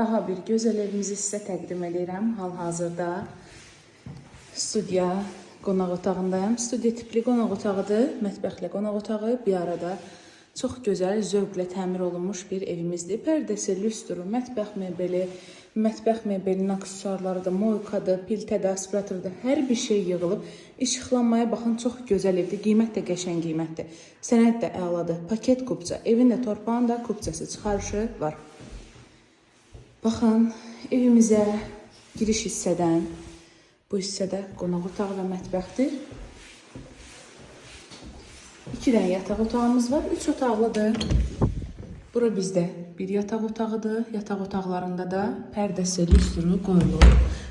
Daha bir gözəl evimizi sizə təqdim edirəm. Hal-hazırda studiya qonaq otağındayım. Studiya tipli qonaq otağıdır. Mətbəxlə qonaq otağı bir arada çox gözəl, zövqlə təmir olunmuş bir evimizdir. Pərdəsi, lüstru, mətbəx mebelinin aksesuarları da, moykadır, piltədə, aspiratorda hər bir şey yığılıb. İşıqlanmaya baxın, çox gözəl evdir. Qiymət də qəşəng qiymətdir. Sənəd də əladır. Paket kupça. Evin də torpağın da kupçası çıxarışı var. Baxın, evimizə giriş hissədən, bu hissədə qonaq otağı və mətbəxdir. 2 dənə yataq otağımız var, 3 otaqlıdır. Bura bizdə bir yataq otağıdır. Yataq otaqlarında da pərdəsi, lüstru qoyulur.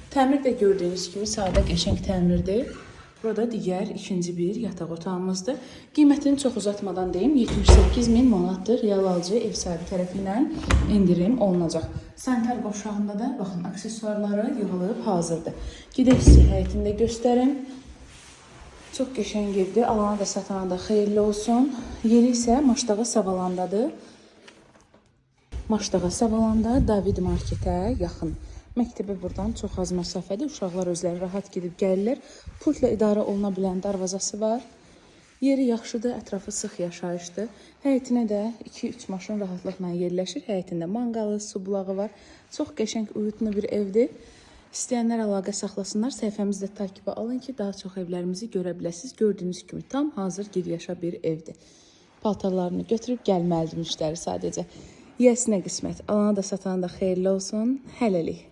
Təmir də gördüyünüz kimi sadə, qəşəng təmirdir. Burada digər ikinci bir yataq otağımızdır. Qiymətini çox uzatmadan deyim, 78.000 manatdır. Real alıcı ev sahibi tərəfindən indirim olunacaq. Sanitar qovşağında da baxın, aksesuarları yığılıb hazırdır. Gedək sizə həyətində göstərim. Çox qəşəng evdir. Alana da satana da xeyirli olsun. Yeri isə Maşdağa Savalandadır. Maşdağa Savalanda David Marketə yaxın. Məktəbə buradan çox az məsafədə, uşaqlar özləri rahat gedib gəlirlər. Pultla idarə oluna bilən darvazası var. Yeri yaxşıdır, ətrafı sıx yaşayışdır. Həyətinə də 2-3 maşın rahatlıqla yerləşir. Həyətində manqalı, su bulağı var. Çox qəşəng, uyutlu bir evdir. İstəyənlər əlaqə saxlasınlar. Səhifəmizdə takibə alın ki, daha çox evlərimizi görə biləsiniz. Gördüyünüz kimi tam hazır giryaşa bir evdir. Paltarlarını götürüb gəlməlidir müştəri sadəcə. Yəsinə qismət. Alana da satana da xeyirli olsun. Hələlik.